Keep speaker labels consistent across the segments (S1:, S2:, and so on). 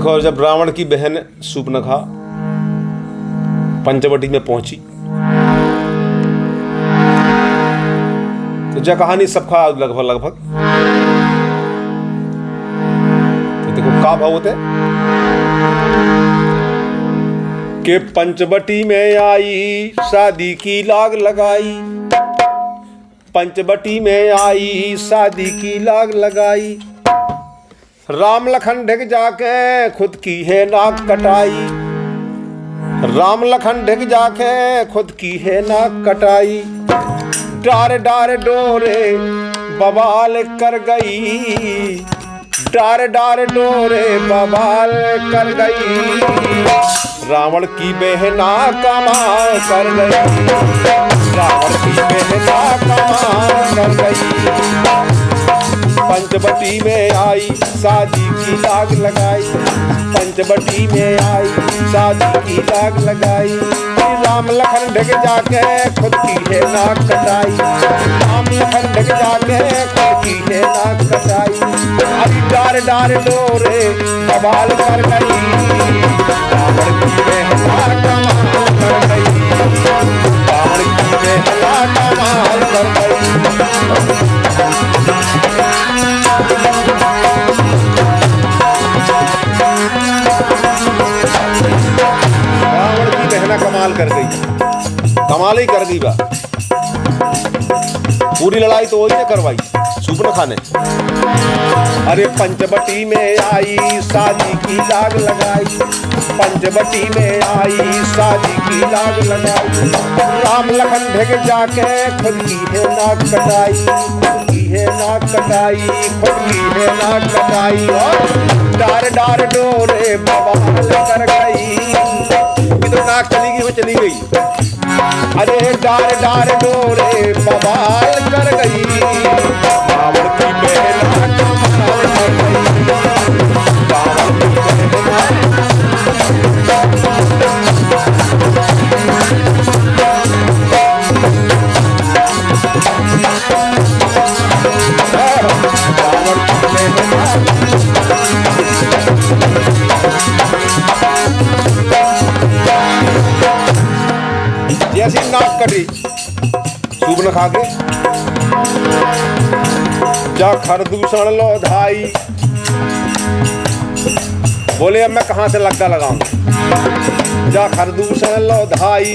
S1: देखो, जब रावण की बहन शूर्पणखा पंचवटी में पहुंची तो जो कहानी सबका लगभग तो देखो का भाव होते कि पंचवटी में आई शादी की लाग लगाई, पंचवटी में आई शादी की लाग लगाई, राम लखन ढक जाके खुद की है नाक कटाई, राम लखन ढक जाके खुद की है नाक कटाई, डार डार डोरे बवाल कर गई, डार डार डोरे बवाल कर गई, रावण की बहना कमाल कर गई, रावण की बहना कमाल कर गई, पंचवटी में आई शादी की लाग लगाई, पंचवटी में आई शादी की लाग लगाई, राम लखन ढक जाके खुद की है नाक कटाई, राम लखन ढक जाके खुद की है नाक कटाई, अभी डार डार डोरे बवाल कर गई, रावण की बहना कमाल कर गई, रावण की बहना कमाल कर गई। रावण की बहना कमाल कर गई, कमाल ही कर दी बा। पूरी लड़ाई तो वही ने करवाई शूर्पणखा ने। अरे पंचवटी में आई शादी की लाग लगाई, पंचवटी में आई शादी की लाग लगाई, राम लखन ढक जाके खुद की है नाक कटाई, खुद की है नाक कटाई, खुद की है नाक कटाई, और डार डार डोरे बवाल कर गई, तो नाक चली गई वो चली गई, अरे डार डार डोरे बवाल कर गई, रावण की बहना कमाल कर गई, रावण की बहना जैसी नाक कटी शूर्पणखा के, जा खरदूषण लो धाई, बोले अब मैं कहां से लग्गा लगाऊं, जा खरदूषण लो धाई,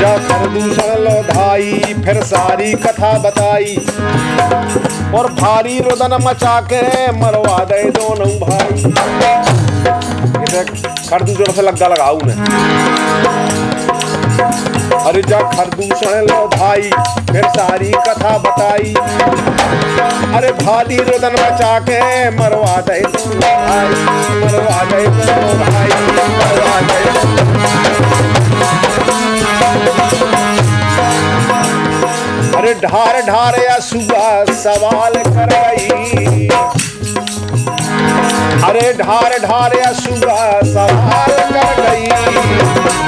S1: जा खरदूषण लो धाई, फिर सारी कथा बताई, और भारी रुदन मचा के मरवा दे दोनों भाई, खरदूषण से लग्गा लगाऊ ने। अरे जा खरदूषण लो भाई, फिर सारी कथा बताई, अरे भारी रुदन मचा के मरवा दे दोनों भाई, मरवा दे दोनों भाई, मरवा दे। अरे ढार ढार असुआ सवाल कर गई, अरे ढार ढार असुआ सवाल कर गई,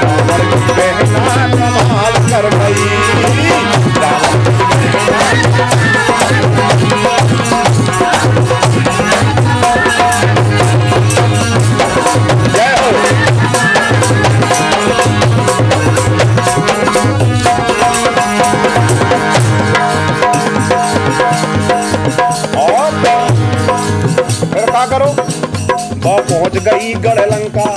S1: रावण की बहना कमाल कर गई, रावण की जय हो। और फिर क्या करो, वह पहुंच गई गढ़ लंका,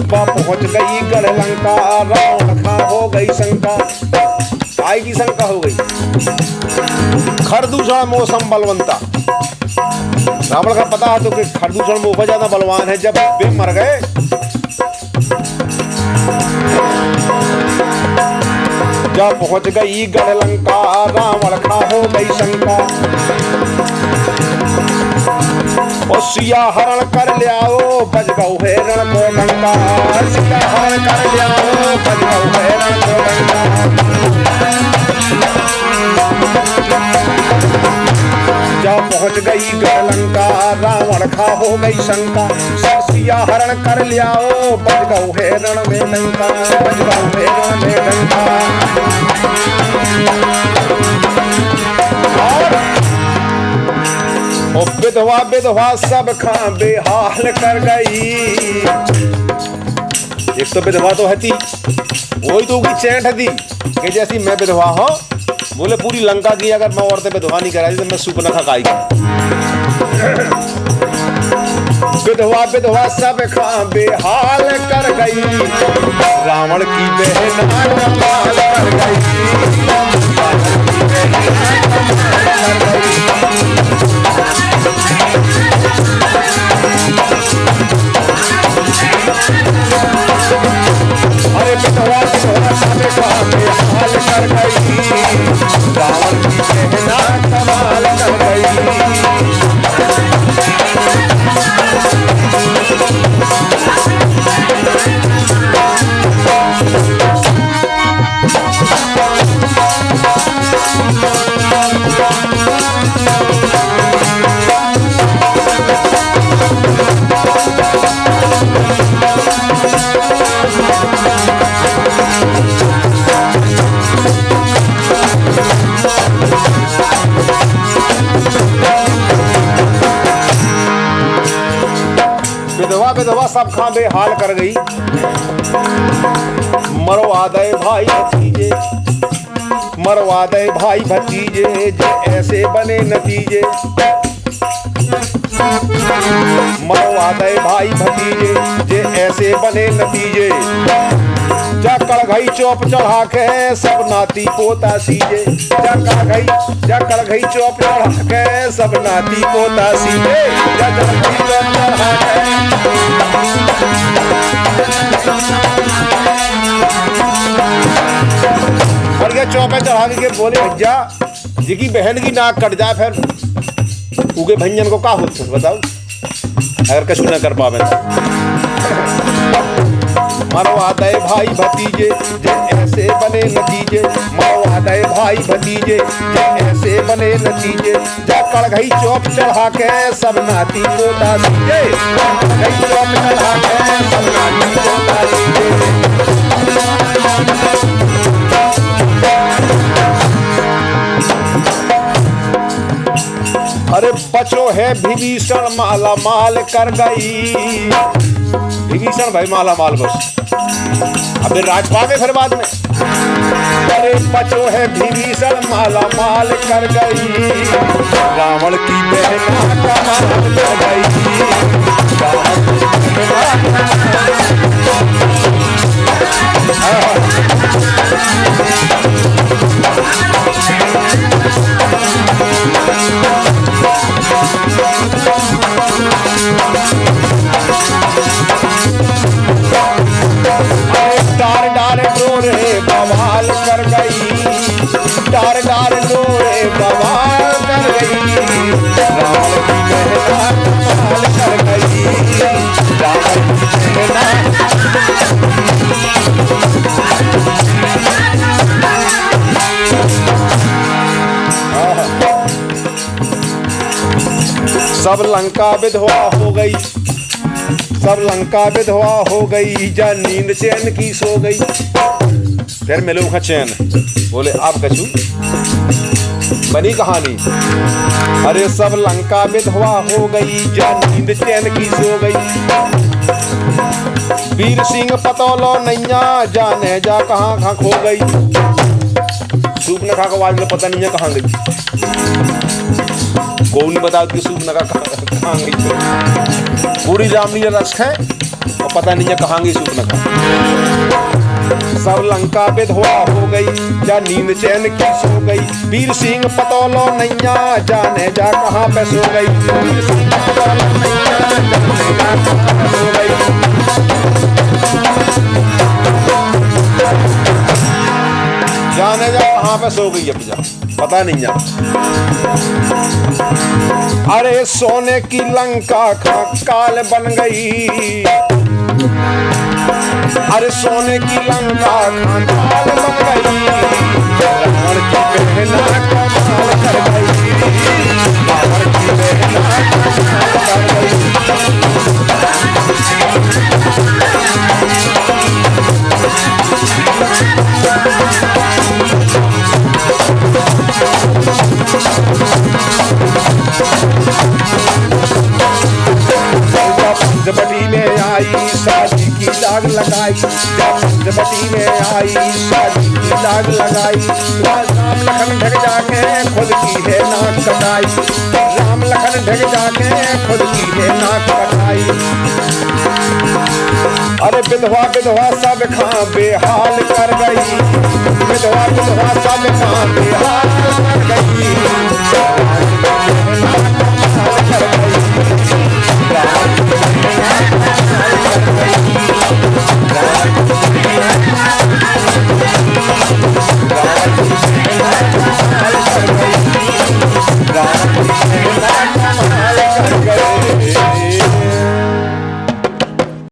S1: वह पहुंच गई गढ़ लंका, रावण खा हो गई शंका, काय की शंका हो गई, खरदूषण मौसम बलवंता, रावण का पता है तो कि खरदूषण में बहुत ज्यादा बलवान है, जब वे मर गए जब पहुंच गई गढ़ लंका, रावण खा हो गई शंका, और सिया हरण कर लियाओ बज गऊ है रण को डंका, सिया हरण कर लियाओ बज गऊ है रण को डंका, जब पहुंच गई गढ़ लंका, रावण खा हो गई शंका, सिया हरण कर लियाओ बज गऊ है रण में डंका, बज गऊ है रण में डंका। और ओ विधवा विधवा सब खां बेहाल कर गई। एक तो विधवा तो हती, वही तो की चैंट हती कि जैसी मैं विधवा हो, बोले पूरी लंका की अगर मैं औरतें विधवा नहीं कराई तो मैं सूप न खाई। विधवा विधवा सब खां बेहाल कर गई, रावण की बहन कमाल कर गई। अरे विधवा विधवा सब खां बेहाल कर गई, रावण की बहन कमाल कर गई। विधवा सब खां बेहाल कर गई, मरवा दे भाई भतीजे, मरवा दे भाई भतीजे, जे ऐसे बने नतीजे। मरवा दे भाई भतीजे, जे ऐसे बने नतीजे। जा कड़घई चौप चढ़ा के सब नाती पोता सीजे। जा कड़घई चौप चढ़ा के सब नाती पोता सीजे। जा कड़घई चौप चढ़ा के और ये चौपे चढ़ा के बोले भैया जी की बहन की नाक कट जाए फिर उगे भंजन को का होता बताओ, अगर कछु न कर पावे तो। मरवा दे भाई भतीजे, जे ऐसे बने नतीजे। मरवा दे भाई भतीजे, जे ऐसे बने नतीजे। जा कड़घई चौप चढ़ा के सब नाती पोता सीजे। कड़घई चौप चढ़ा के सब नाती पोता सीजे। अरे बचो है विभीषण माला माल कर गई। विभीषण भाई माला माल बस अबे राजपावे फिर बाद में। अरे बचो है विभीषण माला माल कर गई, रावण की बहन कमाल कर गई। डार डार डोरे बवाल कर गई, डार डार डोरे बवाल कर गई। रावण की बहन कमाल कर गई, रावण की बहन। सब लंका विधवा हो गई, सब लंका विधवा हो गई। जा नींद चैन की सो गई। फिर मिलूंगा चैन, बोले आप कछु बनी कहानी। अरे सब लंका विधवा हो गई, जा नींद चैन की सो गई। वीर सिंह पतौलो नैया, जाने जा कहाँ कहाँ खो गई। सूप न खा के आज पता नहीं है कहाँ गई। कौन बता कि सूप न खा कहाँ गई। पूरी रामलीला रस है और पता नहीं है कहाँ गई सूप न खा। सब लंका विधवा हो गई, जा नींद चैन की सो गई। वीर सिंह पतौलो नैया, जाने जा कहाँ पे सो गई। वीर सिंह पतौलो नैया, जाने जा कहाँ पे सो गई। जाने जा कहाँ पे सो गई। अब जा पता नहीं है। अरे सोने की लंका काल बन गई। अरे सोने की लंका काल बन गई। रावण की बहन कमाल कर गई। रावण की बहन कमाल कर गई। आई, शादी की लाग लगाई, जब पंचवटी में आई, शादी की लाग लगाई। राम लखन ढक जाके खुद की है नाक कटाई, राम लखन ढक जाके खुद की है नाक कटाई। अरे विधवा विधवा सब खां बेहाल कर गई, विधवा विधवा सब खां बेहाल कर गई।